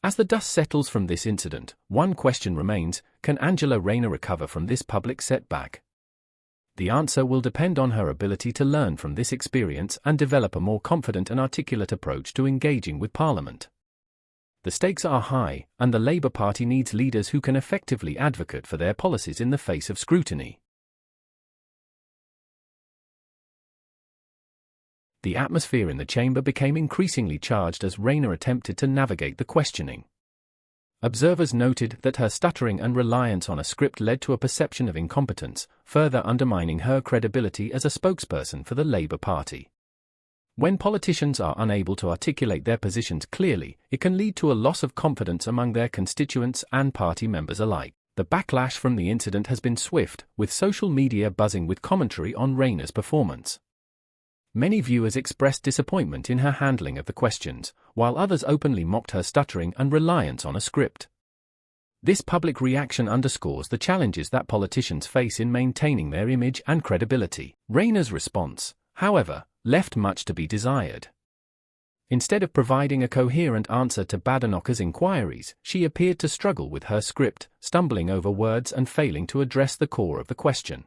As the dust settles from this incident, one question remains: can Angela Rayner recover from this public setback? The answer will depend on her ability to learn from this experience and develop a more confident and articulate approach to engaging with Parliament. The stakes are high, and the Labour Party needs leaders who can effectively advocate for their policies in the face of scrutiny. The atmosphere in the chamber became increasingly charged as Rayner attempted to navigate the questioning. Observers noted that her stuttering and reliance on a script led to a perception of incompetence, further undermining her credibility as a spokesperson for the Labour Party. When politicians are unable to articulate their positions clearly, it can lead to a loss of confidence among their constituents and party members alike. The backlash from the incident has been swift, with social media buzzing with commentary on Rayner's performance. Many viewers expressed disappointment in her handling of the questions, while others openly mocked her stuttering and reliance on a script. This public reaction underscores the challenges that politicians face in maintaining their image and credibility. Rayner's response, however, left much to be desired. Instead of providing a coherent answer to Badenoch's inquiries, she appeared to struggle with her script, stumbling over words and failing to address the core of the question.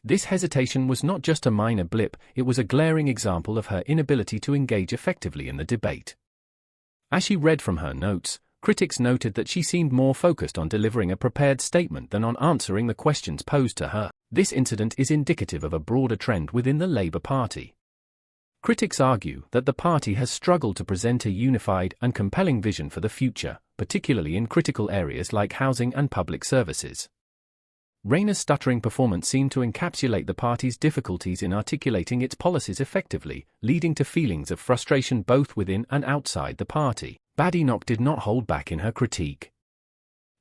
This hesitation was not just a minor blip, it was a glaring example of her inability to engage effectively in the debate. As she read from her notes, critics noted that she seemed more focused on delivering a prepared statement than on answering the questions posed to her. This incident is indicative of a broader trend within the Labour Party. Critics argue that the party has struggled to present a unified and compelling vision for the future, particularly in critical areas like housing and public services. Rayner's stuttering performance seemed to encapsulate the party's difficulties in articulating its policies effectively, leading to feelings of frustration both within and outside the party. Badenoch did not hold back in her critique.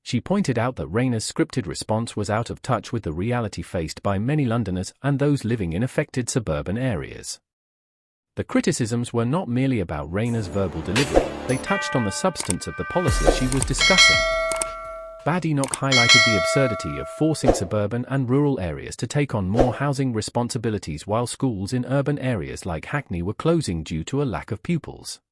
She pointed out that Rayner's scripted response was out of touch with the reality faced by many Londoners and those living in affected suburban areas. The criticisms were not merely about Rayner's verbal delivery, they touched on the substance of the policies she was discussing. Badenoch highlighted the absurdity of forcing suburban and rural areas to take on more housing responsibilities while schools in urban areas like Hackney were closing due to a lack of pupils.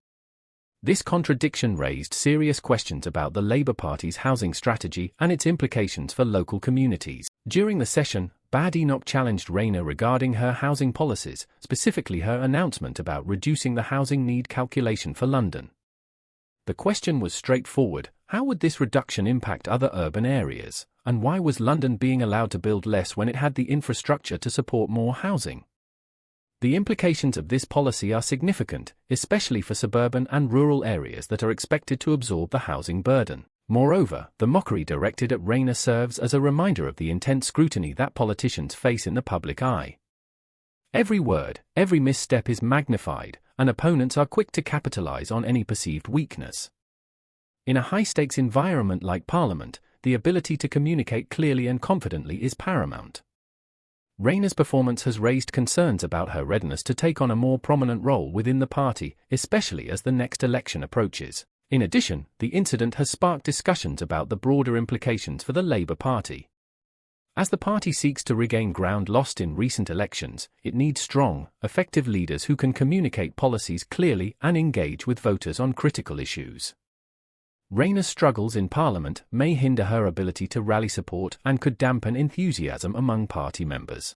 This contradiction raised serious questions about the Labour Party's housing strategy and its implications for local communities. During the session, Badenoch challenged Rayner regarding her housing policies, specifically her announcement about reducing the housing need calculation for London. The question was straightforward: how would this reduction impact other urban areas, and why was London being allowed to build less when it had the infrastructure to support more housing? The implications of this policy are significant, especially for suburban and rural areas that are expected to absorb the housing burden. Moreover, the mockery directed at Rayner serves as a reminder of the intense scrutiny that politicians face in the public eye. Every word, every misstep is magnified, and opponents are quick to capitalize on any perceived weakness. In a high-stakes environment like Parliament, the ability to communicate clearly and confidently is paramount. Rayner's performance has raised concerns about her readiness to take on a more prominent role within the party, especially as the next election approaches. In addition, the incident has sparked discussions about the broader implications for the Labour Party. As the party seeks to regain ground lost in recent elections, it needs strong, effective leaders who can communicate policies clearly and engage with voters on critical issues. Rayner's struggles in Parliament may hinder her ability to rally support and could dampen enthusiasm among party members.